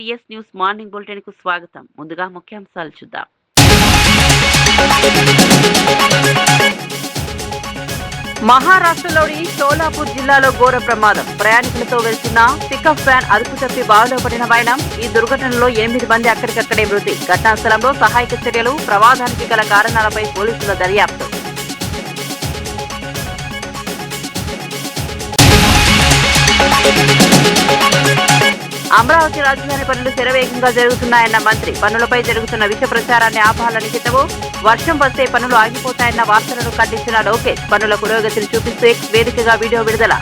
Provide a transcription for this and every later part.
TS news morning bulletin కు స్వాగతం. ముందుగా ముఖ్యాంశాలు చూద్దాం. మహారాష్ట్రలోని షోలాపూర్ జిల్లాలో ఘోర ప్రమాదం. ప్రయాణికులతో వెళ్తున్న పికప్ వ్యాన్ అదుపు తప్పి బావిలో పడిన వైనం. ఈ దుర్ఘటనలో 8 మంది అక్కడికక్కడే మృతి. ఘటనా స్థలంలో సహాయక చర్యలు, ప్రమాదానికి గల కారణాలపై పోలీసుల దర్యాప్తు. అమరావతి రాజధాని పనులు శరవేగంగా జరుగుతున్నాయన్న మంత్రి. పనులపై జరుగుతున్న విష ప్రచారాన్ని ఆపాలని హితవు. వర్షం వస్తే పనులు ఆగిపోతాయన్న వార్తలను ఖండించిన లోకేష్. పనుల పురోగతిని చూపిస్తూ ఎక్స్ వేదికగా వీడియో విడుదల.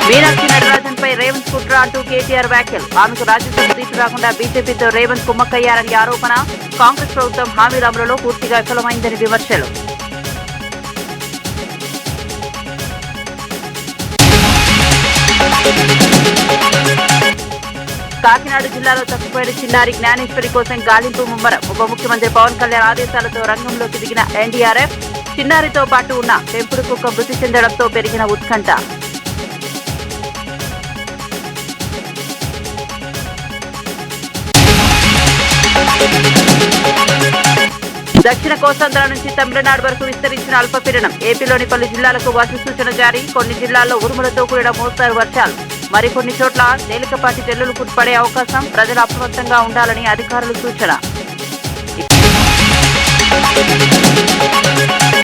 మీనాక్షి నటరాజన్ పై రేవంత్ కుట్ర అంటూ కేటీఆర్ వ్యాఖ్యలు. ఆమెకు రాజ్యసభ సీటు రాకుండా బీజేపీతో రేవంత్ కుమ్మక్కయ్యారని ఆరోపణ. కాంగ్రెస్ ప్రభుత్వం హామీల అమలులో పూర్తిగా విఫలమైందని విమర్శలు. కాకినాడ జిల్లాలో తప్పిపోయిన చిన్నారి జ్ఞానేశ్వరి కోసం గాలింపు ముమ్మరం. ఉప ముఖ్యమంత్రి పవన్ కళ్యాణ్ ఆదేశాలతో రంగంలోకి దిగిన ఎన్డీఆర్ఎఫ్. చిన్నారితో పాటు ఉన్న పెంపుడు కుక్క మృతి చెందడంతో పెరిగిన ఉత్కంఠ. దక్షిణ కోస్తాంధ్ర నుంచి తమిళనాడు వరకు విస్తరించిన అల్పపీడనం. ఏపీలోని పలు జిల్లాలకు వర్ష సూచన జారీ. కొన్ని జిల్లాల్లో ఉరుములతో కూడిన మోస్తారు వర్షాలు. మరికొన్ని చోట్ల తేలికపాటి జల్లులు పడే అవకాశం. ప్రజలు అప్రమత్తంగా ఉండాలని అధికారులు సూచన.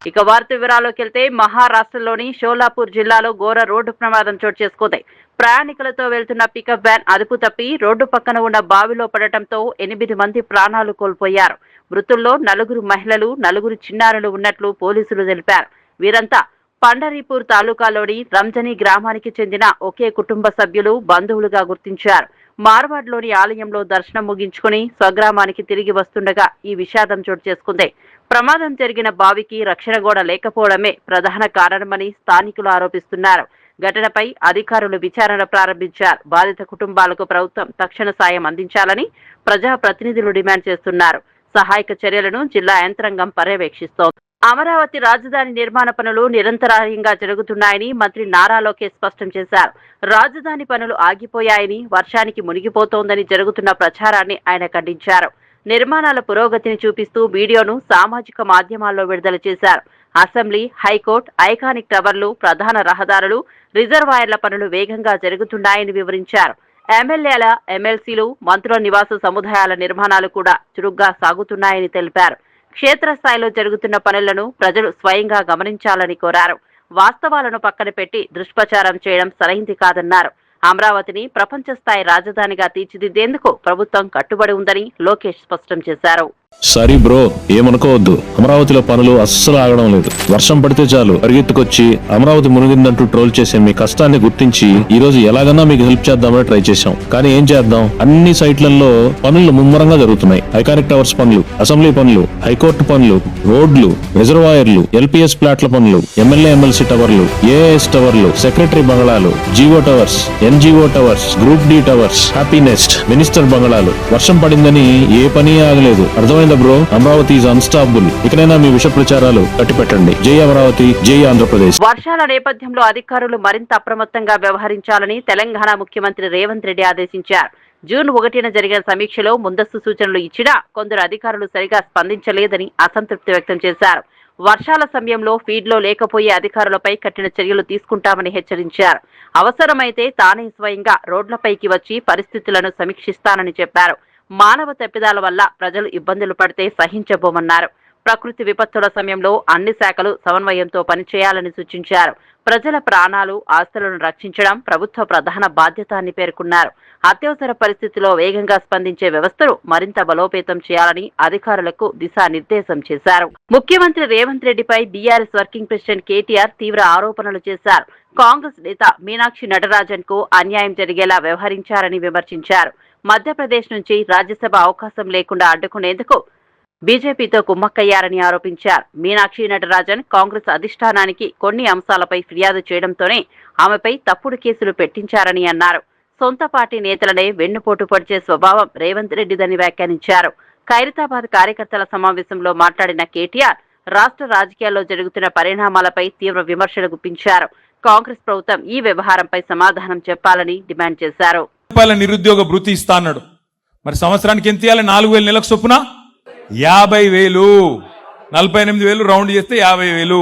ఇక వార్త వివరాల్లోకి వెళ్తే మహారాష్ట్రలోని షోలాపూర్ జిల్లాలో ఘోర రోడ్డు ప్రమాదం చోటు చేసుకుంది. ప్రయాణికులతో వెళ్తున్న పికప్ వ్యాన్ అదుపు తప్పి రోడ్డు పక్కన ఉన్న బావిలో పడటంతో 8 మంది ప్రాణాలు కోల్పోయారు. మృతుల్లో 4 మహిళలు, 4 చిన్నారులు ఉన్నట్లు పోలీసులు తెలిపారు. వీరంతా పండరీపూర్ తాలూకాలోని రంజని గ్రామానికి చెందిన ఒకే కుటుంబ సభ్యులు, బంధువులుగా గుర్తించారు. మార్వాడ్లోని ఆలయంలో దర్శనం ముగించుకుని స్వగ్రామానికి తిరిగి వస్తుండగా ఈ విషాదం చోటు చేసుకుంది. ప్రమాదం జరిగిన బావికి రక్షణ గోడ లేకపోవడమే ప్రధాన కారణమని స్థానికులు ఆరోపిస్తున్నారు. ఘటనపై అధికారులు విచారణ ప్రారంభించారు. బాధిత కుటుంబాలకు ప్రభుత్వం తక్షణ సాయం అందించాలని ప్రజాప్రతినిధులు డిమాండ్ చేస్తున్నారు. సహాయక చర్యలను జిల్లా యంత్రాంగం పర్యవేక్షిస్తోంది. అమరావతి రాజధాని నిర్మాణ పనులు నిరంతరాయంగా జరుగుతున్నాయని మంత్రి నారా లోకేష్ స్పష్టం చేశారు. రాజధాని పనులు ఆగిపోయాయని, వర్షానికి మునిగిపోతోందని జరుగుతున్న ప్రచారాన్ని ఆయన ఖండించారు. నిర్మాణాల పురోగతిని చూపిస్తూ వీడియోను సామాజిక మాధ్యమాల్లో విడుదల చేశారు. అసెంబ్లీ, హైకోర్టు, ఐకానిక్ టవర్లు, ప్రధాన రహదారులు, రిజర్వాయర్ల పనులు వేగంగా జరుగుతున్నాయని వివరించారు. ఎమ్మెల్యేల, ఎమ్మెల్సీలు, మంత్రుల నివాస సముదాయాల నిర్మాణాలు కూడా చురుగ్గా సాగుతున్నాయని తెలిపారు. క్షేత్రస్థాయిలో జరుగుతున్న పనులను ప్రజలు స్వయంగా గమనించాలని కోరారు. వాస్తవాలను పక్కన పెట్టి దుష్ప్రచారం చేయడం సరైంది కాదన్నారు. అమరావతిని ప్రపంచ స్థాయి రాజధానిగా తీర్చిదిద్దేందుకు ప్రభుత్వం కట్టుబడి ఉందని లోకేష్ స్పష్టం చేశారు. సారీ బ్రో, ఏమనుకోవద్దు. అమరావతిలో పనులు అస్సలు ఆగడం లేదు. వర్షం పడితే చాలు పరిగెత్తుకొచ్చి అమరావతి మునిగిందంటూ ట్రోల్ చేసే మీ కష్టాన్ని గుర్తించి ఈ రోజు ఎలాగన్నా మీకు హెల్ప్ చేద్దామని ట్రై చేశాం. కానీ ఏం చేద్దాం, అన్ని సైట్లలో పనులు ముమ్మరంగా జరుగుతున్నాయి. ఐకానిక్ టవర్స్ పనులు, అసెంబ్లీ పనులు, హైకోర్టు పనులు, రోడ్లు, రిజర్వాయర్లు, ఎల్పీఎస్ ప్లాట్ల పనులు, ఎమ్మెల్యే ఎమ్మెల్సీ టవర్లు, ఏఎస్ టవర్లు, సెక్రటరీ బంగళాలు, GO towers, NGO towers, group D towers, happy nest, minister బంగళాలు. వర్షం పడిందని ఏ పని ఆగలేదు. అర్థమైందా బ్రో? Amaravati is unstoppable. ఇకనైనా మీ విష ప్రచారాలు కట్టిపెట్టండి. జై అమరావతి, జై ఆంధ్రప్రదేశ్. వర్షాల నేపథ్యంలో అధికారులు మరింత అప్రమత్తంగా వ్యవహరించాలని తెలంగాణ ముఖ్యమంత్రి రేవంత్ రెడ్డి ఆదేశించారు. జూన్ 1న జరిగిన సమీక్షలో ముందస్తు సూచనలు ఇచ్చినా కొందరు అధికారులు సరిగా స్పందించలేదని అసంతృప్తి వ్యక్తం చేశారు. వర్షాల సమయంలో ఫీడ్లో లేకపోయే అధికారులపై కఠిన చర్యలు తీసుకుంటామని హెచ్చరించారు. అవసరమైతే తానే స్వయంగా రోడ్లపైకి వచ్చి పరిస్థితులను సమీక్షిస్తానని చెప్పారు. మానవ తప్పిదాల వల్ల ప్రజలు ఇబ్బందులు పడితే సహించబోమన్నారు. ప్రకృతి విపత్తుల సమయంలో అన్ని శాఖలు సమన్వయంతో పనిచేయాలని సూచించారు. ప్రజల ప్రాణాలు, ఆస్తులను రక్షించడం ప్రభుత్వ ప్రధాన బాధ్యత అని పేర్కొన్నారు. అత్యవసర పరిస్థితిలో వేగంగా స్పందించే వ్యవస్థను మరింత బలోపేతం చేయాలని అధికారులకు దిశానిర్దేశం చేశారు. ముఖ్యమంత్రి రేవంత్ రెడ్డిపై బీఆర్ఎస్ వర్కింగ్ ప్రెసిడెంట్ కేటీఆర్ తీవ్ర ఆరోపణలు చేశారు. కాంగ్రెస్ నేత మీనాక్షి నటరాజన్ కు అన్యాయం జరిగేలా వ్యవహరించారని విమర్శించారు. మధ్యప్రదేశ్ నుంచి రాజ్యసభ అవకాశం లేకుండా అడ్డుకునేందుకు బీజేపీతో కుమ్మక్కయ్యారని ఆరోపించారు. మీనాక్షి నటరాజన్ కాంగ్రెస్ అధిష్టానానికి కొన్ని అంశాలపై ఫిర్యాదు చేయడంతోనే ఆమెపై తప్పుడు కేసులు పెట్టించారని అన్నారు. సొంత పార్టీ నేతలనే వెన్నుపోటు పొడిచే స్వభావం రేవంత్ రెడ్డిదని వ్యాఖ్యానించారు. ఖైరతాబాద్ కార్యకర్తల సమావేశంలో మాట్లాడిన కేటీఆర్ రాష్ట్ర రాజకీయాల్లో జరుగుతున్న పరిణామాలపై తీవ్ర విమర్శలు గుప్పించారు. కాంగ్రెస్ ప్రభుత్వం ఈ వ్యవహారంపై సమాధానం చెప్పాలని డిమాండ్ చేశారు. నిరుద్యోగ భృతి ఇస్తా అన్నాడు. మరి సంవత్సరానికి ఎంత ఇవ్వాలి? 4,000 నెలకు చొప్పున 50,000, 48,000 రౌండ్ చేస్తే 50,000.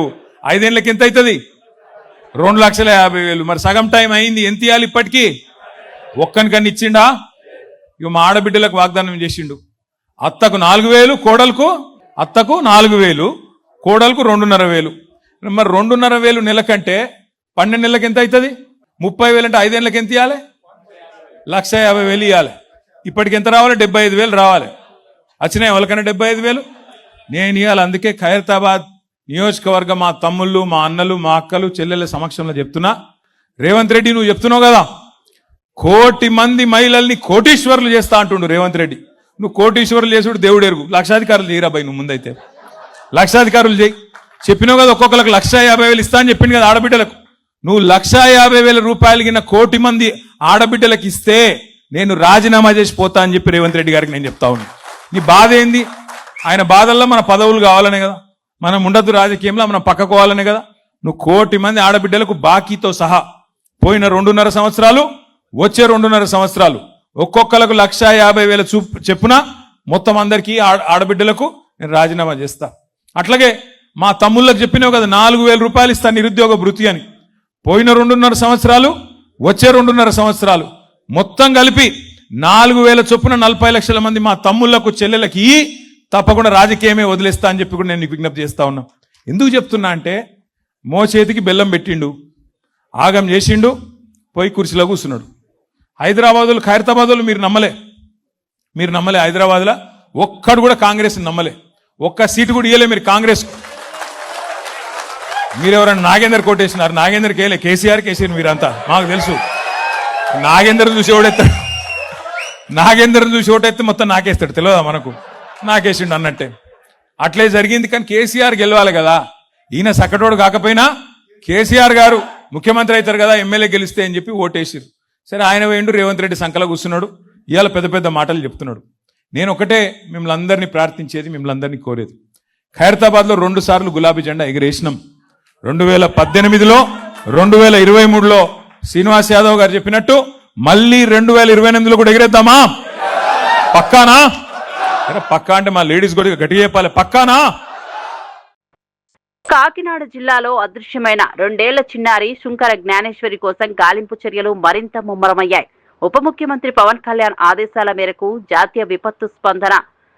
5 ఏళ్ళకి ఎంత అవుతుంది? 2,50,000. మరి సగం టైం అయింది, ఎంత ఇవ్వాలి ఇప్పటికీ? ఒక్కనికన్నా ఇచ్చిండా? ఇక మా ఆడబిడ్డలకు వాగ్దానం చేసిండు. అత్తకు 4,000, కోడలకు అత్తకు 4,000, కోడలకు 2,500. మరి 2,500 నెలకంటే 12 నెలలకు ఎంత అవుతుంది? 30,000 అంటే 5 ఏళ్ళకి ఎంత ఇవ్వాలి? 1,50,000 ఇవ్వాలి. ఇప్పటికి ఎంత రావాలి? 75,000 రావాలి. వచ్చినాయి వాళ్ళకన్నా 75,000 నేను ఇవ్వాలి. అందుకే ఖైరతాబాద్ నియోజకవర్గం మా తమ్ముళ్ళు, మా అన్నలు, మా అక్కలు, చెల్లెల సమక్షంలో చెప్తున్నా, రేవంత్ రెడ్డి నువ్వు చెప్తున్నావు కదా 1 కోటి మంది మహిళల్ని కోటీశ్వరులు చేస్తా అంటుండు రేవంత్ రెడ్డి. నువ్వు కోటీశ్వరులు చేసుడు దేవుడు ఎరుగు. లక్షాధికారులు చేయరా భయ్, నువ్వు ముందైతే లక్షాధికారులు చేయి. చెప్పినావు కదా ఒక్కొక్కరికి 1,50,000 ఇస్తా అని చెప్పింది కదా ఆడబిడ్డలకు. నువ్వు 1,50,000 రూపాయలు కింద 1 కోటి మంది ఆడబిడ్డలకు ఇస్తే నేను రాజీనామా చేసి పోతా అని చెప్పి రేవంత్ రెడ్డి గారికి నేను చెప్తా ఉన్నాను. నీ బాధ ఏంది? ఆయన బాధల్లో మన పదవులు కావాలనే కదా, మనం ఉండద్దు రాజకీయంలో, మనం పక్కకోవాలనే కదా. నువ్వు 1 కోటి మంది ఆడబిడ్డలకు బాకీతో సహా పోయిన 2.5 సంవత్సరాలు, వచ్చే 2.5 సంవత్సరాలు ఒక్కొక్కలకు 1,50,000 చెప్పున మొత్తం అందరికీ ఆడబిడ్డలకు నేను రాజీనామా చేస్తా. అట్లాగే మా తమ్ముళ్ళకు చెప్పినావు కదా 4,000 రూపాయలు ఇస్తా నిరుద్యోగ భృతి అని. పోయిన 2.5 సంవత్సరాలు, వచ్చే 2.5 సంవత్సరాలు మొత్తం కలిపి 4,000 చొప్పున 40 లక్షల మంది మా తమ్ముళ్లకు, చెల్లెలకి తప్పకుండా రాజకీయమే వదిలేస్తా అని చెప్పి కూడా నేను నీకు విజ్ఞప్తి చేస్తా ఉన్నా. ఎందుకు చెప్తున్నా అంటే మోచేతికి బెల్లం పెట్టిండు, ఆగం చేసిండు, పోయి కుర్చీలో కూర్చున్నాడు. హైదరాబాదులు, ఖైరతాబాదులు మీరు నమ్మలే. హైదరాబాద్లో ఒక్కడు కూడా కాంగ్రెస్ నమ్మలే. 1 సీటు కూడా ఇయ్యలే మీరు కాంగ్రెస్. మీరెవరన్నా నాగేందర్ కోటేసినారు? నాగేందర్కి వేయలే, కేసీఆర్ కేసీఆర్ మీరంతా మాకు తెలుసు. నాగేందర్ చూసి ఓడెత్తాడు, నాగేందర్ చూసి ఓటెత్తే మొత్తం నాకేస్తాడు, తెలియదా మనకు? నాకేసిండు అన్నట్టే అట్లే జరిగింది. కానీ కేసీఆర్ గెలవాలి కదా. ఈయన సక్కటోడు కాకపోయినా కేసీఆర్ గారు ముఖ్యమంత్రి అవుతారు కదా ఎమ్మెల్యే గెలిస్తే అని చెప్పి ఓటేసిరు. సరే ఆయన వేయండు, రేవంత్ రెడ్డి సంకల కూర్చున్నాడు, ఇవాళ పెద్ద పెద్ద మాటలు చెప్తున్నాడు. నేను ఒకటే మిమ్మల్ని అందరినీ ప్రార్థించేది, మిమ్మల్ని అందరినీ కోరేది, ఖైరతాబాద్లో 2 సార్లు గులాబీ జెండా ఎగిరేసినాం. 2018లో, 2023లో శ్రీనివాస్ యాదవ్ గారు చెప్పినట్టు మళ్ళీ 2028లో కూడా ఎగిరేద్దామా? పక్కానా? పక్కా అంటే మా లేడీస్ కూడా గట్టిగా చెప్పాలి, పక్కానా? కాకినాడ జిల్లాలో అదృశ్యమైన 2 ఏళ్ల చిన్నారి శుంకర జ్ఞానేశ్వరి కోసం గాలింపు చర్యలు మరింత ముమ్మరమయ్యాయి. ఉప ముఖ్యమంత్రి పవన్ కళ్యాణ్ ఆదేశాల మేరకు జాతీయ విపత్తు స్పందన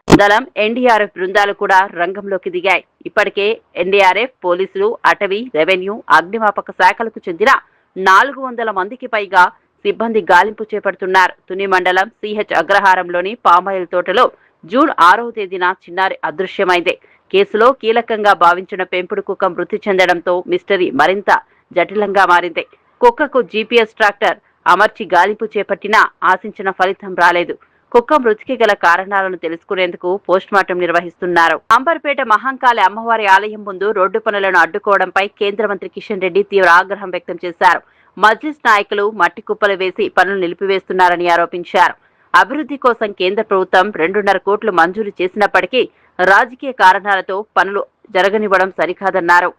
దళం, ఎన్డీఆర్ఎఫ్ బృందాలు కూడా రంగంలోకి దిగాయి. ఇప్పటికే ఎన్డీఆర్ఎఫ్, పోలీసులు, అటవీ, రెవెన్యూ, అగ్నిమాపక శాఖలకు చెందిన 400 మందికి పైగా సిబ్బంది గాలింపు చేపడుతున్నారు. తుని మండలం సిహెచ్ అగ్రహారంలోని పామాయిల్ తోటలో జూన్ 6వ తేదీన చిన్నారి అదృశ్యమైంది. కేసులో కీలకంగా భావించిన పెంపుడు కుక్క మృతి చెందడంతో మిస్టరీ మరింత జటిలంగా మారింది. కుక్కకు జీపీఎస్ ట్రాక్టర్ అమర్చి గాలింపు చేపట్టినా ఆశించిన ఫలితం రాలేదు. కుక్క మృతికి గల కారణాలను తెలుసుకునేందుకు పోస్టుమార్టం నిర్వహిస్తున్నారు. అంబర్పేట మహంకాళి అమ్మవారి ఆలయం ముందు రోడ్డు పనులను అడ్డుకోవడంపై కేంద్ర మంత్రి కిషన్ రెడ్డి తీవ్ర ఆగ్రహం వ్యక్తం చేశారు. మజ్లిస్ నాయకులు మట్టి కుప్పలు వేసి పనులు నిలిపివేస్తున్నారని ఆరోపించారు. అభివృద్ధి కోసం కేంద్ర ప్రభుత్వం 2.5 కోట్లు మంజూరు చేసినప్పటికీ రాజకీయ కారణాలతో పనులు జరగనివ్వడం సరికాదన్నారు.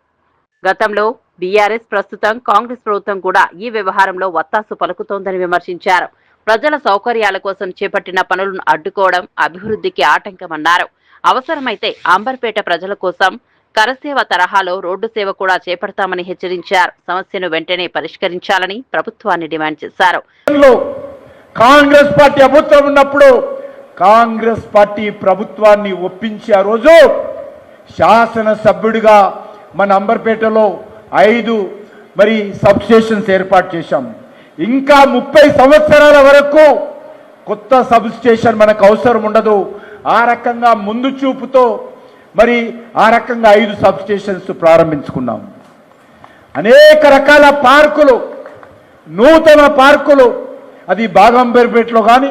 గతంలో బీఆర్ఎస్, ప్రస్తుతం కాంగ్రెస్ ప్రభుత్వం కూడా ఈ వ్యవహారంలో వత్తాసు పలుకుతోందని విమర్శించారు. ప్రజల సౌకర్యాల కోసం చేపట్టిన పనులను అడ్డుకోవడం అభివృద్ధికి ఆటంకమన్నారు. అవసరమైతే అంబర్పేట ప్రజల కోసం కరసేవ తరహాలో రోడ్డు సేవ కూడా చేపడతామని హెచ్చరించారు. సమస్యను వెంటనే పరిష్కరించాలని ప్రభుత్వాన్ని డిమాండ్ చేశారు. కాంగ్రెస్ పార్టీ ప్రభుత్వం ఉన్నప్పుడు కాంగ్రెస్ పార్టీ ప్రభుత్వాన్ని ఒప్పించి ఆ రోజు శాసనసభ్యుడిగా మన అంబర్పేటలో 5 సబ్ స్టేషన్స్ ఏర్పాటు చేశాం. ఇంకా 30 సంవత్సరాల వరకు కొత్త సబ్ స్టేషన్ మనకు అవసరం ఉండదు. ఆ రకంగా ముందు చూపుతో ఆ రకంగా 5 సబ్ స్టేషన్స్ ప్రారంభించుకున్నాం. అనేక రకాల పార్కులు, నూతన పార్కులు, అది బాగంబర్పేటలో కానీ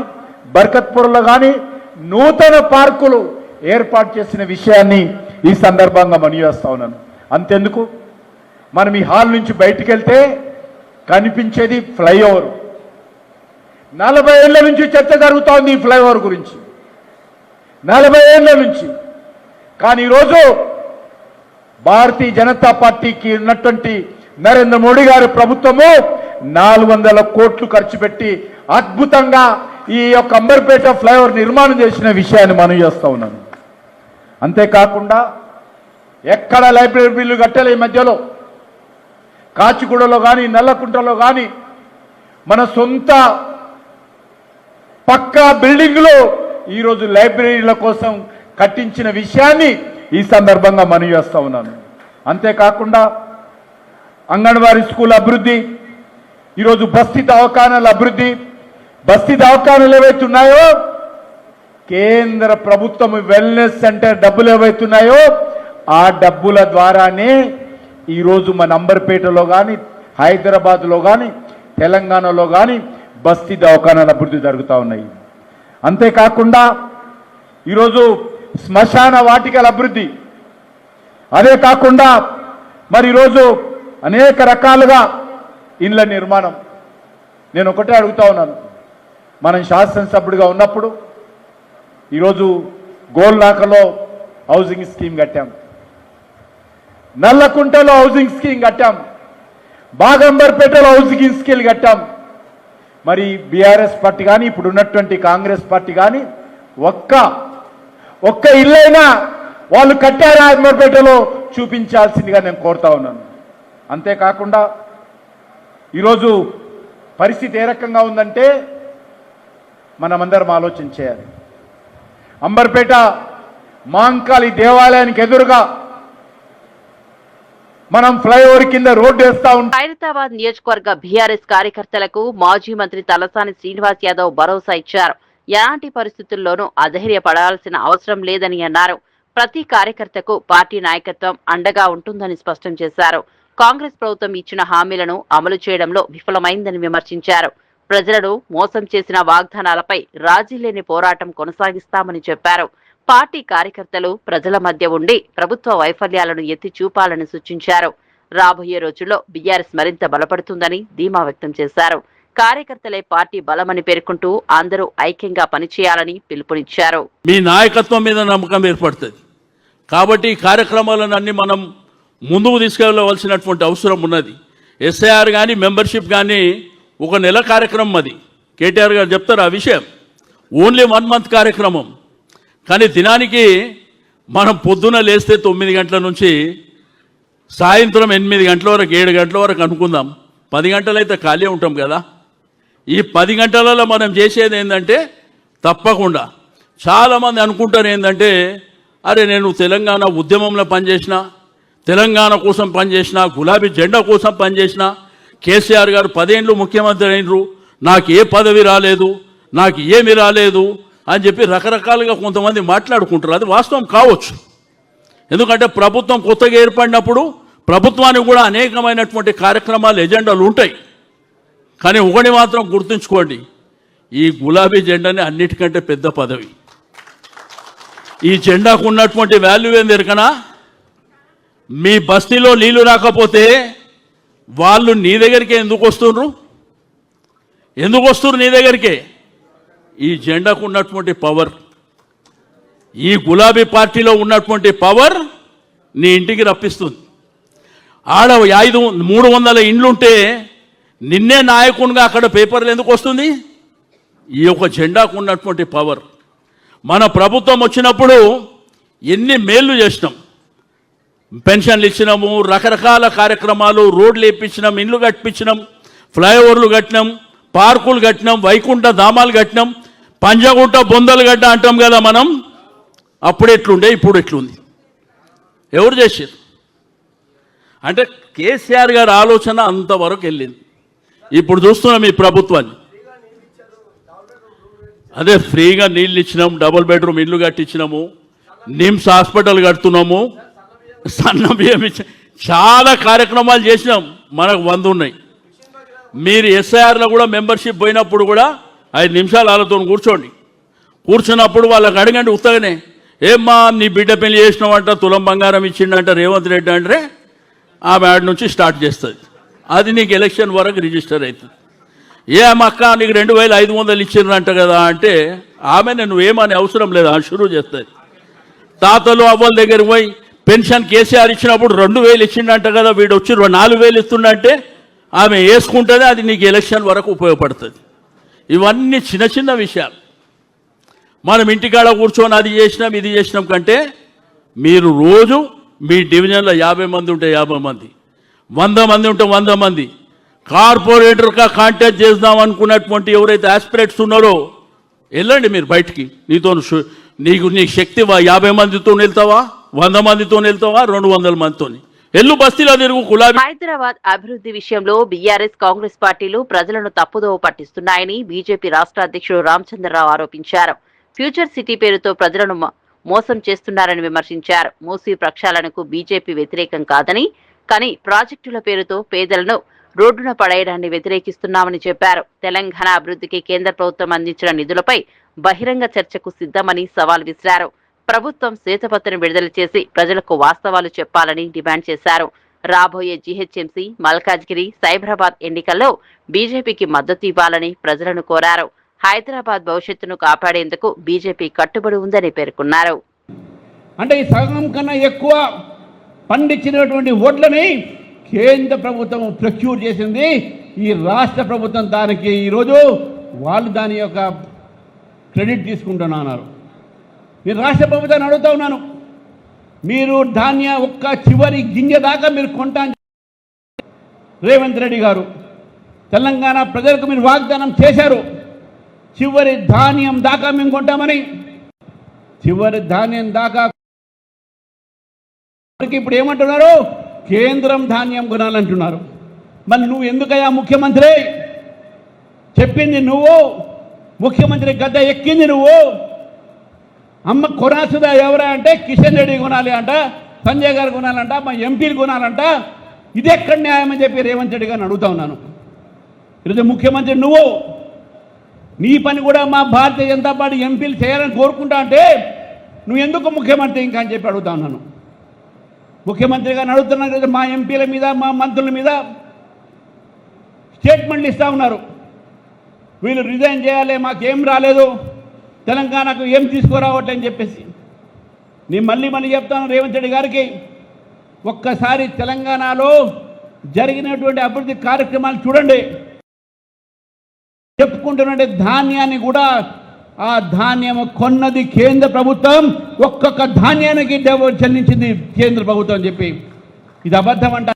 బర్కత్పూర్లో కానీ నూతన పార్కులు ఏర్పాటు చేసిన విషయాన్ని ఈ సందర్భంగా మనవిచేస్తా ఉన్నాను. అంతెందుకు, మనం ఈ హాల్ నుంచి బయటికి వెళ్తే కనిపించేది ఫ్లైఓవర్. 40 ఏళ్ల నుంచి చర్చ జరుగుతోంది ఈ ఫ్లైఓవర్ గురించి, 40 ఏళ్ల నుంచి. కానీ ఈరోజు భారతీయ జనతా పార్టీకి ఉన్నటువంటి నరేంద్ర మోడీ గారి ప్రభుత్వము 400 కోట్లు ఖర్చు పెట్టి అద్భుతంగా ఈ యొక్క అంబర్పేట ఫ్లైఓవర్ నిర్మాణం చేసిన విషయాన్ని మనం చేస్తా ఉన్నాను. అంతేకాకుండా ఎక్కడ లైబ్రరీ బిల్లు కట్టాలి. ఈ మధ్యలో కాచిగూడలో కానీ నల్లకుంటలో కానీ మన సొంత పక్కా బిల్డింగ్లు ఈరోజు లైబ్రరీల కోసం కట్టించిన విషయాన్ని ఈ సందర్భంగా మనం చేస్తా ఉన్నాను. అంతేకాకుండా అంగన్వాడీ స్కూల్ అభివృద్ధి, ఈరోజు బస్తీ దవాఖానాల అభివృద్ధి, బస్తీ దవాఖానాలు ఏవైతున్నాయో కేంద్ర ప్రభుత్వం వెల్నెస్ సెంటర్ డబ్బులు ఏవైతున్నాయో ఆ డబ్బుల ద్వారానే ఈరోజు మన అంబర్పేటలో కానీ హైదరాబాద్లో కానీ తెలంగాణలో కానీ బస్తీ దవాఖానాల అభివృద్ధి జరుగుతూ ఉన్నాయి. అంతేకాకుండా ఈరోజు శ్మశాన వాటికల అభివృద్ధి, అదే కాకుండా మరి ఈరోజు అనేక రకాలుగా ఇండ్ల నిర్మాణం. నేను ఒకటే అడుగుతా ఉన్నాను, మనం శాసనసభ్యుడిగా ఉన్నప్పుడు ఈరోజు గోల్నాకలో హౌసింగ్ స్కీమ్ కట్టాం, నల్లకుంటలో హౌసింగ్ స్కీమ్ కట్టాం, బాగంబర్పేటలో హౌసింగ్ స్కీమ్ కట్టాం. మరి బీఆర్ఎస్ పార్టీ కానీ ఇప్పుడు ఉన్నటువంటి కాంగ్రెస్ పార్టీ కానీ ఒక్క ఇల్లైనా వాళ్ళు కట్టారా అంబర్పేటలో చూపించాల్సిందిగా నేను కోరుతా ఉన్నాను. అంతేకాకుండా ఈరోజు పరిస్థితి ఏ రకంగా ఉందంటే మనమందరం ఆలోచన చేయాలి. అంబర్పేట మాంకాళి దేవాలయానికి ఎదురుగా మనం ఫ్లైఓవర్ కింద రోడ్డు వేస్తా ఉంటాం. ఖైరతాబాద్ నియోజకవర్గ బీఆర్ఎస్ కార్యకర్తలకు మాజీ మంత్రి తలసాని శ్రీనివాస్ యాదవ్ భరోసా ఇచ్చారు. ఎలాంటి పరిస్థితుల్లోనూ అధైర్యపడాల్సిన అవసరం లేదని అన్నారు. ప్రతి కార్యకర్తకు పార్టీ నాయకత్వం అండగా ఉంటుందని స్పష్టం చేశారు. కాంగ్రెస్ ప్రభుత్వం ఇచ్చిన హామీలను అమలు చేయడంలో విఫలమైందని విమర్శించారు. ప్రజలను మోసం చేసిన వాగ్దానాలపై రాజీ లేని పోరాటం కొనసాగిస్తామని చెప్పారు. పార్టీ కార్యకర్తలు ప్రజల మధ్య ఉండి ప్రభుత్వ వైఫల్యాలను ఎత్తి చూపాలని సూచించారు. రాబోయే రోజుల్లో బీఆర్ఎస్ మరింత బలపడుతుందని ధీమా వ్యక్తం చేశారు. కార్యకర్తలే పార్టీ బలమని పేర్కొంటూ అందరూ ఐక్యంగా పనిచేయాలని పిలుపునిచ్చారు. మీ నాయకత్వం మీద నమ్మకం ఏర్పడుతుంది కాబట్టి ఈ కార్యక్రమాలను అన్ని మనం ముందుకు తీసుకెళ్లవలసినటువంటి అవసరం ఉన్నది. ఎస్ఐఆర్ కానీ మెంబర్షిప్ కానీ 1 నెల కార్యక్రమం, అది కేటీఆర్ గారు చెప్తారు ఆ విషయం. ఓన్లీ 1 మంత్ కార్యక్రమం. కానీ దినానికి మనం పొద్దున లేస్తే 9 గంటల నుంచి సాయంత్రం 8 గంటల వరకు 7 గంటల వరకు అనుకుందాం, 10 గంటలైతే ఖాళీ ఉంటాం కదా. ఈ 10 గంటలలో మనం చేసేది ఏంటంటే తప్పకుండా చాలామంది అనుకుంటారు ఏంటంటే అరే నేను తెలంగాణ ఉద్యమంలో పనిచేసిన, తెలంగాణ కోసం పనిచేసిన, గులాబీ జెండా కోసం పనిచేసిన, కేసీఆర్ గారు 10 ఏళ్ళు ముఖ్యమంత్రి అయినరు, నాకు ఏ పదవి రాలేదు, నాకు ఏమి రాలేదు అని చెప్పి రకరకాలుగా కొంతమంది మాట్లాడుకుంటారు. అది వాస్తవం కావచ్చు, ఎందుకంటే ప్రభుత్వం కొత్తగా ఏర్పడినప్పుడు ప్రభుత్వానికి కూడా అనేకమైనటువంటి కార్యక్రమాలు ఎజెండాలు ఉంటాయి. కానీ ఒకటి మాత్రం గుర్తుంచుకోండి, ఈ గులాబీ జెండాని అన్నిటికంటే పెద్ద పదవి. ఈ జెండాకు ఉన్నటువంటి వాల్యూ ఏంది ఎరకనా? మీ బస్తీలో నీళ్లు రాకపోతే వాళ్ళు నీ దగ్గరికే ఎందుకు వస్తున్నారు? ఎందుకు వస్తున్నారు నీ దగ్గరికే? ఈ జెండాకు ఉన్నటువంటి పవర్, ఈ గులాబీ పార్టీలో ఉన్నటువంటి పవర్ నీ ఇంటికి రప్పిస్తుంది. ఆడ 300 ఇండ్లుంటే నిన్నే నాయకునిగా అక్కడ పేపర్లు ఎందుకు వస్తుంది? ఈ యొక్క జెండాకు ఉన్నటువంటి పవర్. మన ప్రభుత్వం వచ్చినప్పుడు ఎన్ని మేళ్ళు చేసినాం, పెన్షన్లు ఇచ్చినాము, రకరకాల కార్యక్రమాలు, రోడ్లు వేయించినాం, ఇండ్లు కట్టించినాం, ఫ్లైఓవర్లు కట్టినాం, పార్కులు కట్టినాం, వైకుంఠ ధామాలు కట్టినాం, పంజగుట్ట బొందలు గడ్డ అంటాం కదా మనం. అప్పుడు ఎట్లుండే, ఇప్పుడు ఎట్లుంది? ఎవరు చేశారు? అంటే కేసీఆర్ గారి ఆలోచన అంతవరకు వెళ్ళింది. ఇప్పుడు చూస్తున్నాం ఈ ప్రభుత్వాన్ని, అదే ఫ్రీగా నీళ్ళు ఇచ్చినాం, డబుల్ బెడ్రూమ్ ఇల్లు కట్టించినాము, నిమ్స్ హాస్పిటల్ కడుతున్నాము, సన్న బియ్యం ఇచ్చి చాలా కార్యక్రమాలు చేసినాం. మనకు 100 ఉన్నాయి. మీరు ఎస్ఐఆర్లో కూడా మెంబర్షిప్ పోయినప్పుడు కూడా 5 నిమిషాలు వాళ్ళతో కూర్చున్నప్పుడు వాళ్ళకి అడగండి ఉత్తగానే, ఏమ్మా నీ బిడ్డ పెళ్లి చేసినావంట, తులం బంగారం ఇచ్చిండంట రేవంత్ రెడ్డి అంటే ఆమె ఆడ నుంచి స్టార్ట్ చేస్తుంది. అది నీకు ఎలక్షన్ వరకు రిజిస్టర్ అవుతుంది. ఏమక్క నీకు 2500 ఇచ్చిండ్రంట కదా అంటే ఆమె నువ్వేమని అవసరం లేదు, ఆ షురూ చేస్తుంది. తాతలు అవ్వల దగ్గరికి పోయి పెన్షన్ కేసీఆర్ ఇచ్చినప్పుడు 2000 ఇచ్చిండంట కదా, వీడు వచ్చి 4000 ఇస్తుండంటే ఆమె వేసుకుంటుంది, అది నీకు ఎలక్షన్ వరకు ఉపయోగపడుతుంది. ఇవన్నీ చిన్న చిన్న విషయాలు. మనం ఇంటికాడ కూర్చొని అది చేసినాం ఇది చేసినాం కంటే మీరు రోజు మీ డివిజన్లో 50 మంది ఉంటే 50 మంది, 100 మంది ఉంటే 100 మంది కార్పొరేటర్గా కాంటాక్ట్ చేద్దాం అనుకున్నటువంటి ఎవరైతే ఆస్పిరేట్స్ ఉన్నారో వెళ్ళండి మీరు బయటికి. నీకు శక్తి 50 మందితో వెళ్తావా, 100 మందితో వెళ్తావా, 200 మందితో ఎల్లు బస్తీలో తిరుగు గులాబీ. హైదరాబాద్ అభివృద్ధి విషయంలో బీఆర్ఎస్ కాంగ్రెస్ పార్టీలు ప్రజలను తప్పుదోవ పట్టిస్తున్నాయని బీజేపీ రాష్ట్ర అధ్యక్షుడు రామచంద్రరావు ఆరోపించారు. ఫ్యూచర్ సిటీ పేరుతో ప్రజలను మోసం చేస్తున్నారని విమర్శించారు. మూసీ ప్రక్షాళనకు బీజేపీ వ్యతిరేకం కాదని, కానీ ప్రాజెక్టుల పేరుతో పేదలను రోడ్డున పడేయడాన్ని వ్యతిరేకిస్తున్నామని చెప్పారు. తెలంగాణ అభివృద్ధికి కేంద్ర ప్రభుత్వం అందించిన నిధులపై బహిరంగ చర్చకు సిద్ధమని సవాల్ విసిరారు. ప్రభుత్వం శ్వేతపత్రం విడుదల చేసి ప్రజలకు వాస్తవాలు చెప్పాలని డిమాండ్ చేశారు. రాబోయే జీహెచ్ఎంసీ, మల్కాజ్గిరి, సైబరాబాద్ ఎన్నికల్లో బీజేపీకి మద్దతు ఇవ్వాలని ప్రజలను కోరారు. హైదరాబాద్ భవిష్యత్తును కాపాడేందుకు బీజేపీ కట్టుబడి ఉందని పేర్కొన్నారు. అంటే ఈ సగం కన్నా ఎక్కువ పండించినటువంటి ఓట్లని కేంద్ర ప్రభుత్వం ప్రొక్యూర్ చేసింది. ఈ రాష్ట్ర ప్రభుత్వం దానికి ఈరోజు వాళ్ళు దాని యొక్క క్రెడిట్ తీసుకుంటున్నారు. నేను రాష్ట్ర ప్రభుత్వాన్ని అడుగుతా ఉన్నాను, మీరు ధాన్య ఒక్క చివరి గింజ దాకా మీరు కొంటా రేవంత్ రెడ్డి గారు తెలంగాణ ప్రజలకు మీరు వాగ్దానం చేశారు. చివరి ధాన్యం దాకా మేము కొంటామని, చివరి ధాన్యం దాకా ఇప్పుడు ఏమంటున్నారు, కేంద్రం ధాన్యం కొనాలంటున్నారు. మరి నువ్వు ఎందుకయ్యా ముఖ్యమంత్రి? చెప్పింది నువ్వు, ముఖ్యమంత్రి గద్ద ఎక్కింది నువ్వు. అమ్మ కొనాల్సిందా ఎవరా అంటే కిషన్ రెడ్డి కొనాలి అంట, సంజయ్ గారు కొనాలంట, మా ఎంపీలు కొనాలంట. ఇది ఎక్కడ న్యాయం అని చెప్పి రేవంత్ రెడ్డి గారిని అడుగుతా ఉన్నాను. ఈరోజు ముఖ్యమంత్రి నువ్వు, నీ పని కూడా మా భారతీయ జనతా పార్టీ ఎంపీలు చేయాలని కోరుకుంటా అంటే నువ్వు ఎందుకు ముఖ్యమంత్రి ఇంకా అని చెప్పి అడుగుతా ఉన్నాను. ముఖ్యమంత్రి గారిని అడుగుతున్నాను కదా, మా ఎంపీల మీద మా మంత్రుల మీద స్టేట్మెంట్లు ఇస్తూ ఉన్నారు. వీళ్ళు రిజైన్ చేయాలి, మాకేం రాలేదు, తెలంగాణకు ఏం తీసుకురావట్లేని చెప్పేసి. నేను మళ్ళీ చెప్తాను రేవంత్ రెడ్డి గారికి, ఒక్కసారి తెలంగాణలో జరిగినటువంటి అభివృద్ధి కార్యక్రమాలు చూడండి. చెప్పుకుంటున్నటువంటి ధాన్యాన్ని కూడా ఆ ధాన్యం కొన్నది కేంద్ర ప్రభుత్వం, ఒక్కొక్క ధాన్యానికి చెల్లించింది కేంద్ర ప్రభుత్వం అని చెప్పి. ఇది అబద్ధం అంట.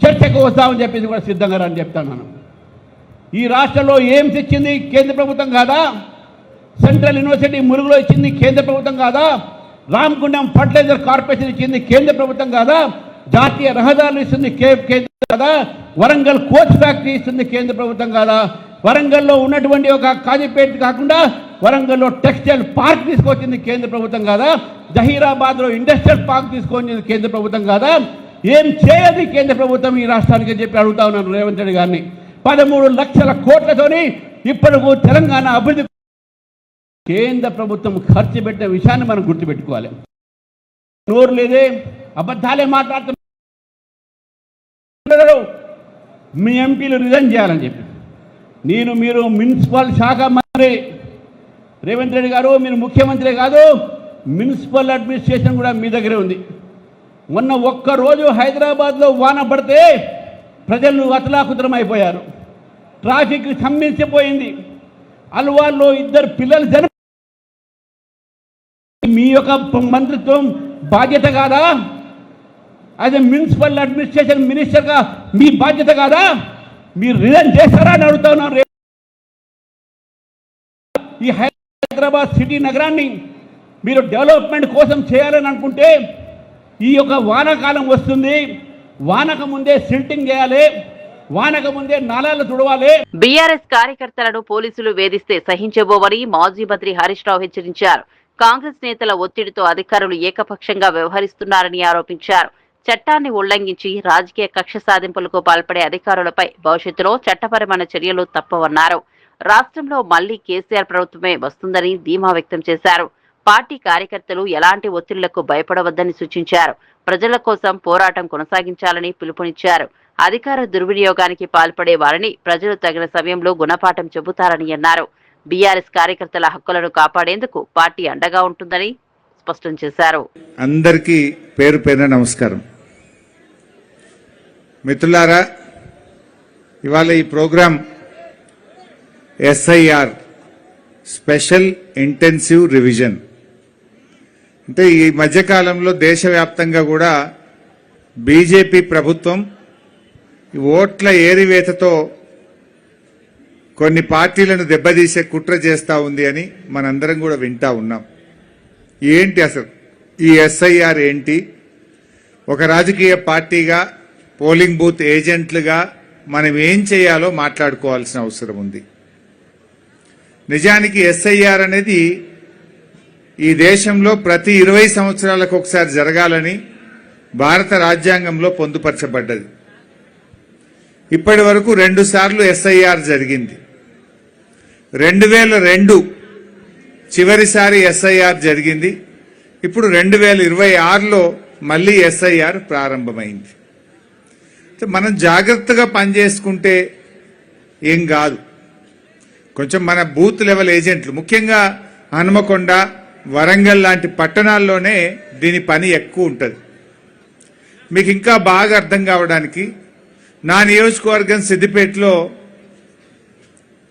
చర్చకు వస్తామని చెప్పేసి కూడా సిద్ధంగా అని చెప్తాను. ఈ రాష్ట్రంలో ఏం తెచ్చింది కేంద్ర ప్రభుత్వం కాదా? సెంట్రల్ యూనివర్సిటీ మురుగులో ఇచ్చింది కేంద్ర ప్రభుత్వం కాదా? రామగుండం ఫర్టిలైజర్ కార్పొరేషన్ ఇచ్చింది కేంద్ర ప్రభుత్వం కాదా? జాతీయ రహదారులు ఇస్తుంది కేంద్రం కాదా? వరంగల్ కోచ్ ఫ్యాక్టరీ ఇస్తుంది కేంద్ర ప్రభుత్వం కాదా? వరంగల్లో ఉన్నటువంటి ఒక కాజీపేట కాకుండా వరంగల్లో టెక్స్టైల్ పార్క్ తీసుకొచ్చింది కేంద్ర ప్రభుత్వం కాదా? జహీరాబాద్లో ఇండస్ట్రియల్ పార్క్ తీసుకొచ్చింది కేంద్ర ప్రభుత్వం కాదా? ఏం చేయదు కేంద్ర ప్రభుత్వం ఈ రాష్ట్రానికి చెప్పి అడుగుతా ఉన్నాను రేవంత్ రెడ్డి గారిని. 13 లక్షల కోట్లతోని ఇప్పటికు తెలంగాణ అభివృద్ధి కేంద్ర ప్రభుత్వం ఖర్చు పెట్టిన విషయాన్ని మనం గుర్తుపెట్టుకోవాలి. నోరు లేదే, అబద్ధాలే మాట్లాడుతున్నారు. మీ ఎంపీలు రిజైన్ చేయాలని చెప్పి మీరు మున్సిపల్ శాఖ మంత్రి రేవంత్ రెడ్డి గారు, మీరు ముఖ్యమంత్రి కాదు, మున్సిపల్ అడ్మినిస్ట్రేషన్ కూడా మీ దగ్గరే ఉంది. మొన్న ఒక్కరోజు హైదరాబాద్లో వాన పడితే ప్రజలు అతలాకుతలం అయిపోయారు. ట్రాఫిక్ స్తంభించిపోయింది. అల్వాల్లో 2 పిల్లలు మీ యొక్క మంత్రిత్వం బాధ్యత కాదా? అదే మున్సిపల్ అడ్మినిస్ట్రేషన్ మినిస్టర్గా మీ బాధ్యత కాదా? మీరు రిజైన్ చేస్తారా అని అడుగుతా ఉన్నారు. ఈ హైదరాబాద్ సిటీ నగరాన్ని మీరు డెవలప్మెంట్ కోసం చేయాలని అనుకుంటే ఈ యొక్క వానాకాలం వస్తుంది, వానక ముందే సిల్టింగ్ చేయాలి, వానక ముందే నాలాలు తుడవాలి. బీఆర్ఎస్ కార్యకర్తలను పోలీసులు వేధిస్తే సహించబోవని మాజీ మంత్రి హరీష్ రావు హెచ్చరించారు. కాంగ్రెస్ నేతల ఒత్తిడితో అధికారులు ఏకపక్షంగా వ్యవహరిస్తున్నారని ఆరోపించారు. చట్టాన్ని ఉల్లంఘించి రాజకీయ కక్ష సాధింపులకు పాల్పడే అధికారులపై భవిష్యత్తులో చట్టపరమైన చర్యలు తప్పవన్నారు. రాష్ట్రంలో మళ్లీ కేసీఆర్ ప్రభుత్వమే వస్తుందని ధీమా వ్యక్తం చేశారు. పార్టీ కార్యకర్తలు ఎలాంటి ఒత్తిళ్లకు భయపడవద్దని సూచించారు. ప్రజల కోసం పోరాటం కొనసాగించాలని పిలుపునిచ్చారు. అధికార దుర్వినియోగానికి పాల్పడే వారిని ప్రజలు తగిన సమయంలో గుణపాఠం చెబుతారని అన్నారు. బీఆర్ఎస్ కార్యకర్తల హక్కులను కాపాడేందుకు పార్టీ అండగా ఉంటుందని స్పష్టం చేశారు. అందరికీ పేరు పేరున నమస్కారం. మిత్రులారా, ఇవాళ ఈ programme SIR special intensive revision అంటే ఈ మధ్యకాలంలో దేశవ్యాప్తంగా కూడా బీజేపీ ప్రభుత్వం ఓట్ల ఏరివేతతో కొన్ని పార్టీలను దెబ్బతీసే కుట్ర చేస్తూ ఉంది అని మనందరం కూడా వింటా ఉన్నాం. ఏంటి అసలు ఈ ఎస్ఐఆర్ ఏంటి? ఒక రాజకీయ పార్టీగా పోలింగ్ బూత్ ఏజెంట్లుగా మనం ఏం చేయాలో మాట్లాడుకోవాల్సిన అవసరం ఉంది. నిజానికి ఎస్ఐఆర్ అనేది ఈ దేశంలో ప్రతి 20 సంవత్సరాలకు ఒకసారి జరగాలని భారత రాజ్యాంగంలో పొందుపరచబడ్డది. ఇప్పటి వరకు 2 సార్లు ఎస్ఐఆర్ జరిగింది. 2002 చివరిసారి ఎస్ఐఆర్ జరిగింది. ఇప్పుడు 2026లో మళ్ళీ ఎస్ఐఆర్ ప్రారంభమైంది. మనం జాగ్రత్తగా పనిచేసుకుంటే ఏం కాదు. కొంచెం మన బూత్ లెవెల్ ఏజెంట్లు, ముఖ్యంగా హనుమకొండ, వరంగల్ లాంటి పట్టణాల్లోనే దీని పని ఎక్కువ ఉంటుంది. మీకు ఇంకా బాగా అర్థం కావడానికి నా నియోజకవర్గం సిద్దిపేటలో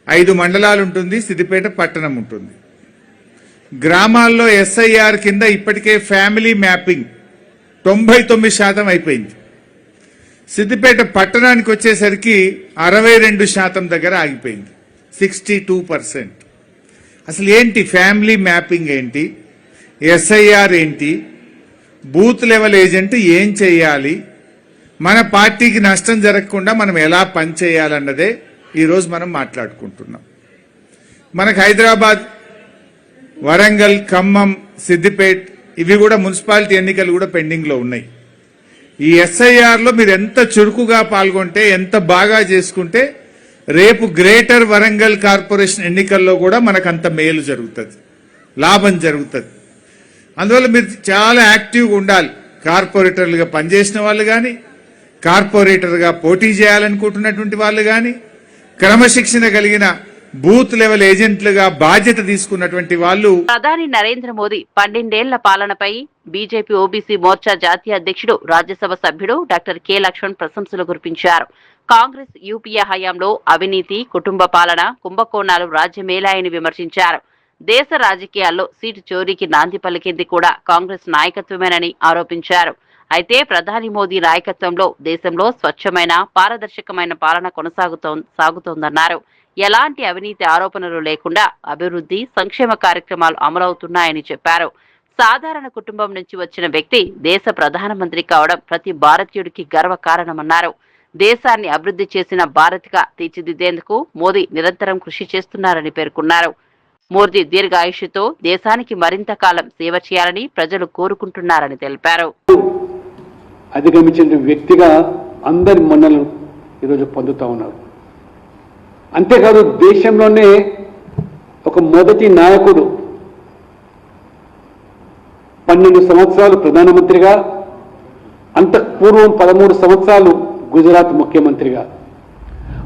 5 మండలాలు ఉంటుంది, సిద్దిపేట పట్టణం ఉంటుంది. గ్రామాల్లో ఎస్ఐఆర్ కింద ఇప్పటికే ఫ్యామిలీ మ్యాపింగ్ 99% అయిపోయింది. సిద్దిపేట పట్టణానికి వచ్చేసరికి 62% దగ్గర ఆగిపోయింది, 62%. అసలు ఏంటి ఫ్యామిలీ మ్యాపింగ్ ఏంటి, ఎస్ఐఆర్ ఏంటి, బూత్ లెవెల్ ఏజెంట్ ఏం చేయాలి, మన పార్టీకి నష్టం జరగకుండా మనం ఎలా పనిచేయాలన్నదే ఈరోజు మనం మాట్లాడుకుంటున్నాం. మనకు హైదరాబాద్, వరంగల్, ఖమ్మం, సిద్దిపేట్ ఇవి కూడా మున్సిపాలిటీ ఎన్నికలు కూడా పెండింగ్లో ఉన్నాయి. ఈ ఎస్ఐఆర్లో మీరు ఎంత చురుకుగా పాల్గొంటే, ఎంత బాగా చేసుకుంటే రేపు గ్రేటర్ వరంగల్ కార్పొరేషన్ ఎన్నికల్లో కూడా మనకు అంత మేలు జరుగుతుంది, లాభం జరుగుతుంది. అందువల్ల మీరు చాలా యాక్టివ్గా ఉండాలి. కార్పొరేటర్లుగా పనిచేసిన వాళ్ళు కానీ, కార్పొరేటర్గా పోటీ చేయాలనుకుంటున్నటువంటి వాళ్ళు కానీ, క్రమశిక్షణ కలిగిన బూత్ లెవెల్ ఏజెంట్లుగా బాధ్యత తీసుకున్నటువంటి వాళ్ళు. ప్రధాని నరేంద్ర మోదీ 12 ఏళ్ల పాలనపై బీజేపీ ఓబీసీ మోర్చా జాతీయ అధ్యక్షుడు, రాజ్యసభ సభ్యుడు డాక్టర్ కె లక్ష్మణ్ ప్రశంసలు కురిపించారు. కాంగ్రెస్ యూపీఏ హయాంలో అవినీతి, కుటుంబ పాలన, కుంభకోణాలు రాజ్యమేలాయని విమర్శించారు. దేశ రాజకీయాల్లో సీటు చోరీకి నాంది పలికింది కూడా కాంగ్రెస్ నాయకత్వమేనని ఆరోపించారు. అయితే ప్రధాని మోదీ నాయకత్వంలో దేశంలో స్వచ్ఛమైన, పారదర్శకమైన పాలన సాగుతోందన్నారు. ఎలాంటి అవినీతి ఆరోపణలు లేకుండా అభివృద్ధి, సంక్షేమ కార్యక్రమాలు అమలవుతున్నాయని చెప్పారు. సాధారణ కుటుంబం నుంచి వచ్చిన వ్యక్తి దేశ ప్రధానమంత్రి కావడం ప్రతి భారతీయుడికి గర్వకారణమన్నారు. దేశాన్ని అభివృద్ధి చేసిన భారత్గా తీర్చిదిద్దేందుకు మోదీ నిరంతరం కృషి చేస్తున్నారని పేర్కొన్నారు. మోదీ దీర్ఘాయుష్యుతో దేశానికి మరింత కాలం సేవ చేయాలని ప్రజలు కోరుకుంటున్నారని తెలిపారు. అధిగమించిన వ్యక్తిగా అందరి మన్నలు ఈరోజు పొందుతూ ఉన్నారు. అంతేకాదు దేశంలోనే ఒక మొదటి నాయకుడు 12 సంవత్సరాలు ప్రధానమంత్రిగా, అంతఃపూర్వం 13 సంవత్సరాలు గుజరాత్ ముఖ్యమంత్రిగా,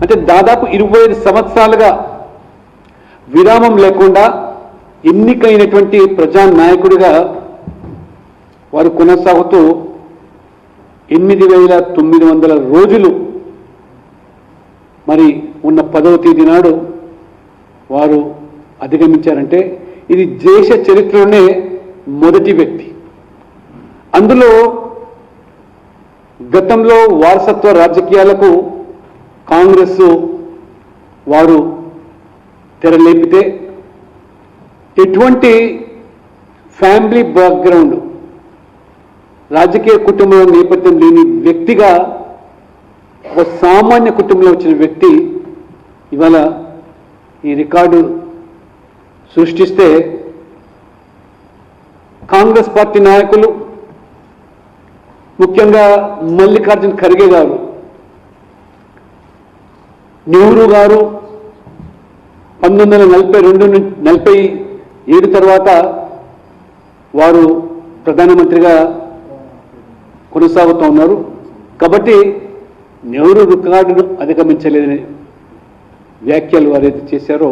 అంటే దాదాపు 25 సంవత్సరాలుగా విరామం లేకుండా ఎన్నికైనటువంటి ప్రజానాయకుడిగా వారు కొనసాగుతూ 8,900 రోజులు మరి ఉన్న 10వ తేదీ నాడు వారు అధిగమించారంటే ఇది దేశ చరిత్రలోనే మొదటి వ్యక్తి. అందులో గతంలో వారసత్వ రాజకీయాలకు కాంగ్రెస్ వారు తెరలేపితే ఎటువంటి ఫ్యామిలీ బ్యాక్గ్రౌండ్, రాజకీయ కుటుంబంలో నేపథ్యం లేని వ్యక్తిగా ఒక సామాన్య కుటుంబంలో వచ్చిన వ్యక్తి ఇవాళ ఈ రికార్డు సృష్టిస్తే కాంగ్రెస్ పార్టీ నాయకులు, ముఖ్యంగా మల్లికార్జున్ ఖర్గే గారు, నెహ్రూ గారు 1947 తర్వాత వారు ప్రధానమంత్రిగా కొనసాగుతూ ఉన్నారు. కాబట్టి నెహ్రూ రికార్డును అధిగమించలేదని వ్యాఖ్యలు వారైతే చేశారో,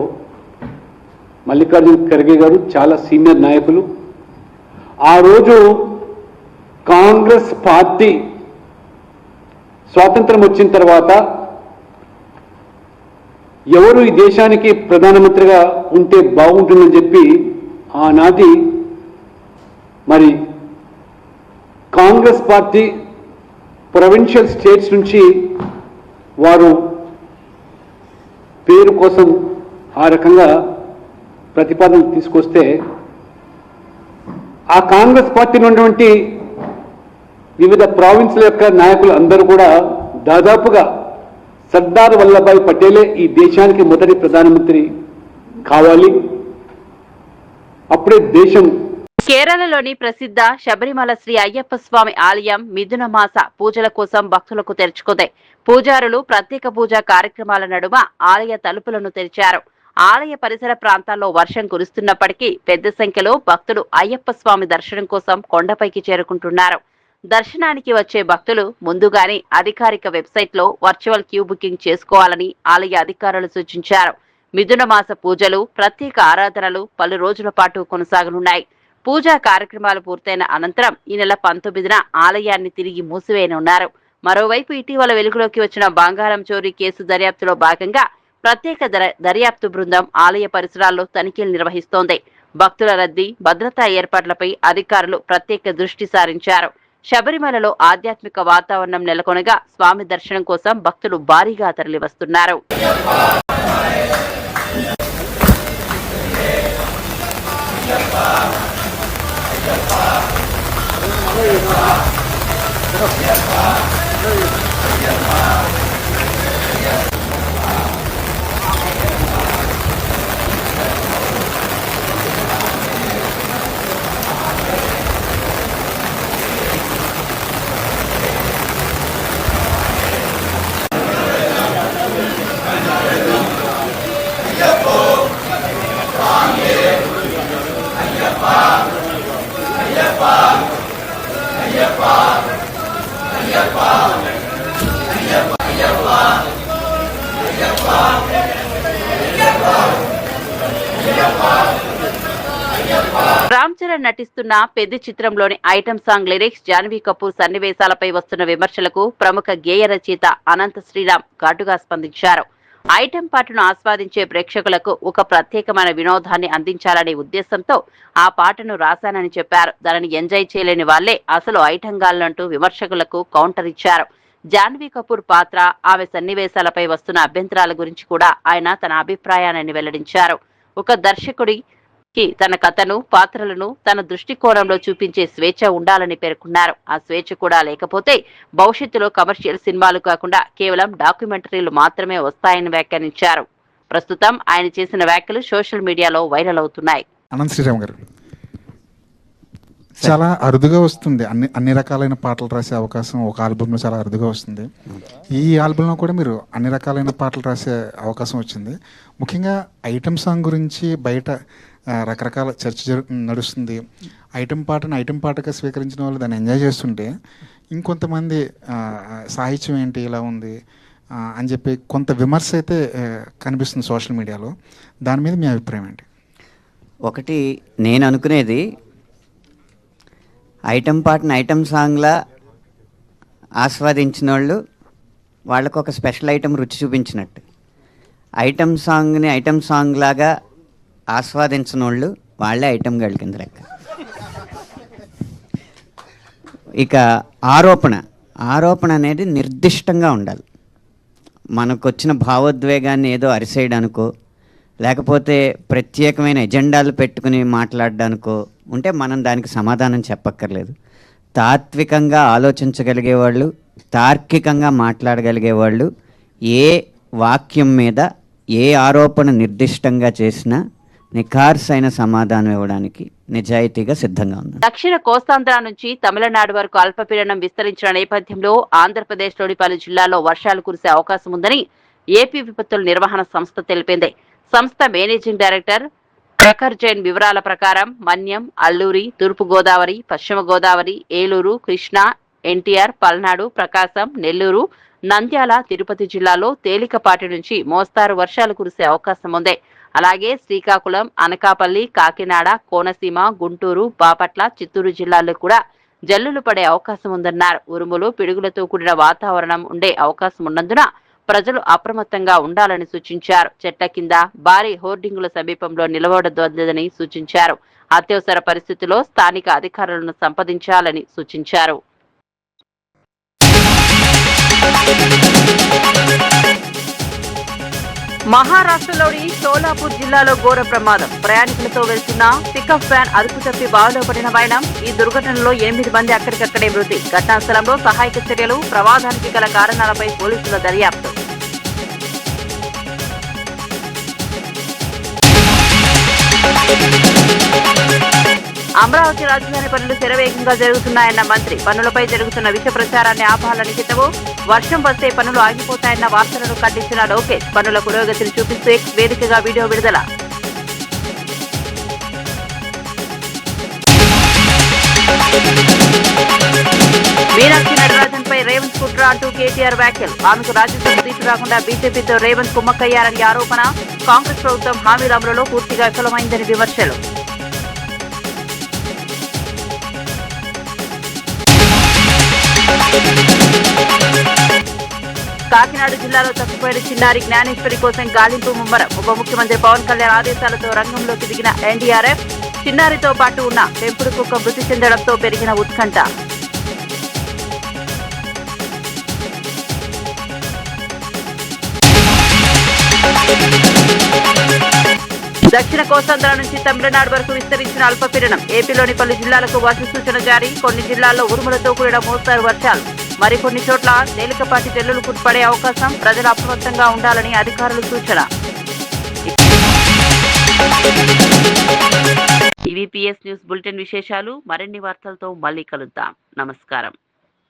మల్లికార్జున్ ఖర్గే గారు చాలా సీనియర్ నాయకులు. ఆ రోజు కాంగ్రెస్ పార్టీ స్వాతంత్రం వచ్చిన తర్వాత ఎవరు ఈ దేశానికి ప్రధానమంత్రిగా ఉంటే బాగుంటుందని చెప్పి ఆనాటి మరి కాంగ్రెస్ పార్టీ ప్రొవిన్షియల్ స్టేట్స్ నుంచి వారు పేరు కోసం ఆ రకంగా ప్రతిపాదనలు తీసుకొస్తే ఆ కాంగ్రెస్ పార్టీలో ఉన్నటువంటి వివిధ ప్రావిన్స్ల యొక్క నాయకులు అందరూ కూడా దాదాపుగా సర్దార్ వల్లభాయ్ పటేలే ఈ దేశానికి మొదటి ప్రధానమంత్రి కావాలి, అప్పుడే దేశం. కేరళలోని ప్రసిద్ధ శబరిమల శ్రీ అయ్యప్ప స్వామి ఆలయం మిథున మాస పూజల కోసం భక్తులకు తెరుచుకుంది. పూజారులు ప్రత్యేక పూజా కార్యక్రమాల నడుమ ఆలయ తలుపులను తెరిచారు. ఆలయ పరిసర ప్రాంతాల్లో వర్షం కురుస్తున్నప్పటికీ పెద్ద సంఖ్యలో భక్తులు అయ్యప్ప స్వామి దర్శనం కోసం కొండపైకి చేరుకుంటున్నారు. దర్శనానికి వచ్చే భక్తులు ముందుగానే అధికారిక వెబ్సైట్లో వర్చువల్ క్యూ బుకింగ్ చేసుకోవాలని ఆలయ అధికారులు సూచించారు. మిథున మాస పూజలు, ప్రత్యేక ఆరాధనలు పలు రోజుల పాటు కొనసాగనున్నాయి. పూజా కార్యక్రమాలు పూర్తయిన అనంతరం ఈ నెల 19న ఆలయాన్ని తిరిగి మూసివేయనున్నారు. మరోవైపు ఇటీవల వెలుగులోకి వచ్చిన బంగారం చోరీ కేసు దర్యాప్తులో భాగంగా ప్రత్యేక దర్యాప్తు బృందం ఆలయ పరిసరాల్లో తనిఖీలు నిర్వహిస్తోంది. భక్తుల రద్దీ, భద్రతా ఏర్పాట్లపై అధికారులు ప్రత్యేక దృష్టి సారించారు. శబరిమలలో ఆధ్యాత్మిక వాతావరణం నెలకొనగా స్వామి దర్శనం కోసం భక్తులు భారీగా తరలివస్తున్నారు. రామ్ చరణ్ నటిస్తున్న పెద్ద చిత్రంలోని item song lyrics, Janhvi Kapoor సన్నివేశాలపై వస్తున్న విమర్శలకు ప్రముఖ గేయ రచయిత అనంత శ్రీరామ్ ఘాటుగా స్పందించారు. ఐటెం పాటను ఆస్వాదించే ప్రేక్షకులకు ఒక ప్రత్యేకమైన వినోదాన్ని అందించాలనే ఉద్దేశంతో ఆ పాటను రాశానని చెప్పారు. దానిని ఎంజాయ్ చేయలేని వాళ్లే అసలు ఐటంగాళ్లంటూ విమర్శకులకు కౌంటర్ ఇచ్చారు. జాన్వీ కపూర్ పాత్ర, ఆమె సన్నివేశాలపై వస్తున్న అభ్యంతరాల గురించి కూడా ఆయన తన అభిప్రాయాన్ని వెల్లడించారు. ఒక దర్శకుడికి తన కథను, పాత్రలను తన దృష్టికోణంలో చూపించే స్వేచ్ఛ ఉండాలని పేర్కొన్నారు. ఆ స్వేచ్ఛ కూడా లేకపోతే భవిష్యత్తులో కమర్షియల్ సినిమాలు కాకుండా కేవలం డాక్యుమెంటరీలు మాత్రమే వస్తాయని వ్యాఖ్యానించారు. ప్రస్తుతం ఆయన చేసిన వ్యాఖ్యలు సోషల్ మీడియాలో వైరల్ అవుతున్నాయి. అనంత శ్రీరామ్ గారు, చాలా అరుదుగా వస్తుంది అన్ని రకాలైన పాటలు రాసే అవకాశం ఒక ఆల్బంలో చాలా అరుదుగా వస్తుంది. ఈ ఆల్బంలో కూడా మీరు అన్ని రకాలైన పాటలు రాసే అవకాశం వచ్చింది. ముఖ్యంగా ఐటమ్ సాంగ్ గురించి బయట రకరకాల చర్చ నడుస్తుంది. ఐటమ్ పాటగా స్వీకరించిన వాళ్ళు దాన్ని ఎంజాయ్ చేస్తుంటే ఇంకొంతమంది సాహిత్యం ఏంటి ఇలా ఉంది అని చెప్పి కొంత విమర్శ అయితే కనిపిస్తుంది సోషల్ మీడియాలో. దాని మీద మీ అభిప్రాయం ఏంటి? ఒకటి, నేను అనుకునేది ఐటమ్ పాటను ఐటమ్ సాంగ్లా ఆస్వాదించిన వాళ్ళు వాళ్ళకు ఒక స్పెషల్ ఐటమ్ రుచి చూపించినట్టు, ఐటమ్ సాంగ్ని ఐటమ్ సాంగ్ లాగా ఆస్వాదించిన వాళ్ళు వాళ్ళే ఐటమ్ గర్ల్ కింద లెక్క. ఇక ఆరోపణ అనేది నిర్దిష్టంగా ఉండాలి. మనకు వచ్చిన భావోద్వేగాన్ని ఏదో అరిసేయడానికో లేకపోతే ప్రత్యేకమైన ఎజెండాలు పెట్టుకుని మాట్లాడడానికో ఉంటే మనం దానికి సమాధానం చెప్పక్కర్లేదు. తాత్వికంగా ఆలోచించగలిగేవాళ్ళు, తార్కికంగా మాట్లాడగలిగేవాళ్ళు ఏ వాక్యం మీద ఏ ఆరోపణ నిర్దిష్టంగా చేసినా నిఖార్సైన సమాధానం ఇవ్వడానికి నిజాయితీగా సిద్ధంగా ఉంది. దక్షిణ కోస్తాంధ్ర నుంచి తమిళనాడు వరకు అల్పపీడనం విస్తరించిన నేపథ్యంలో ఆంధ్రప్రదేశ్లోని పలు జిల్లాల్లో వర్షాలు కురిసే అవకాశం ఉందని ఏపీ విపత్తుల నిర్వహణ సంస్థ తెలిపింది. సంస్థ మేనేజింగ్ డైరెక్టర్ ప్రఖర్ జైన్ వివరాల ప్రకారం మన్యం, అల్లూరి, తూర్పు గోదావరి, పశ్చిమ గోదావరి, ఏలూరు, కృష్ణా, ఎన్టీఆర్, పల్నాడు, ప్రకాశం, నెల్లూరు, నంద్యాల, తిరుపతి జిల్లాలో తేలికపాటి నుంచి మోస్తారు వర్షాలు కురిసే అవకాశం ఉంది. అలాగే శ్రీకాకుళం, అనకాపల్లి, కాకినాడ, కోనసీమ, గుంటూరు, బాపట్ల, చిత్తూరు జిల్లాల్లో కూడా జల్లులు పడే అవకాశం ఉందన్నారు. ఉరుములు, పిడుగులతో కూడిన వాతావరణం ఉండే అవకాశం ఉన్నందున ప్రజలు అప్రమత్తంగా ఉండాలని సూచించారు. చెట్ల కింద, భారీ హోర్డింగుల సమీపంలో నిలబడొద్దని సూచించారు. అత్యవసర పరిస్థితుల్లో స్థానిక అధికారులను సంప్రదించాలని సూచించారు. మహారాష్ట్రలోని షోలాపూర్ జిల్లాలో ఘోర ప్రమాదం. ప్రయాణికులతో వెళ్తున్న పికప్ వ్యాన్ అదుపు తప్పి బావిలో పడిన వైనం. ఈ దుర్ఘటనలో 8 మంది అక్కడికక్కడే మృతి. ఘటనా స్థలంలో సహాయక చర్యలు, ప్రమాదానికి గల కారణాలపై పోలీసుల దర్యాప్తు. అమరావతి రాజధాని పనులు శరవేగంగా జరుగుతున్నాయన్న మంత్రి. పనులపై జరుగుతున్న విష ప్రచారాన్ని ఆపాలని హితవు. వర్షం వస్తే పనులు ఆగిపోతాయన్న వార్తలను ఖండించిన లోకేష్. పనుల పురోగతిని చూపిస్తూ ఎక్స్ వేదికగా వీడియో విడుదల. మీనాక్షి నటరాజన్ పై రేవంత్ కుట్ర అంటూ కేటీఆర్ వ్యాఖ్యలు. ఆమెకు రాజ్యసభ సీటు రాకుండా బీజేపీతో రేవంత్ కుమ్మక్కయ్యారని ఆరోపణ. కాంగ్రెస్ ప్రభుత్వం హామీల అమలులో పూర్తిగా విఫలమైందని విమర్శలు. కాకినాడ జిల్లాలో తప్పిపోయిన చిన్నారి జ్ఞానేశ్వరి కోసం గాలింపు ముమ్మరం. ఉప ముఖ్యమంత్రి పవన్ కళ్యాణ్ ఆదేశాలతో రంగంలోకి దిగిన ఎన్డీఆర్ఎఫ్. చిన్నారితో పాటు ఉన్న పెంపుడు కుక్క మృతి చెందడంతో పెరిగిన ఉత్కంఠ. దక్షిణ కోస్తాంధ్ర నుంచి తమిళనాడు వరకు విస్తరించిన అల్పపీడనం. ఏపీలోని పలు జిల్లాలకు వర్ష సూచన జారీ. కొన్ని జిల్లాల్లో ఉరుములతో కూడిన మోస్తారు వర్షాలు. మరికొన్ని చోట్ల తేలికపాటి జల్లులు పడే అవకాశం. ప్రజలు అప్రమత్తంగా ఉండాలని అధికారులు సూచన. ఇవి PS న్యూస్ బులెటిన్ విశేషాలు. మరిన్ని వార్తలతో మళ్ళీ కలుద్దాం. నమస్కారం.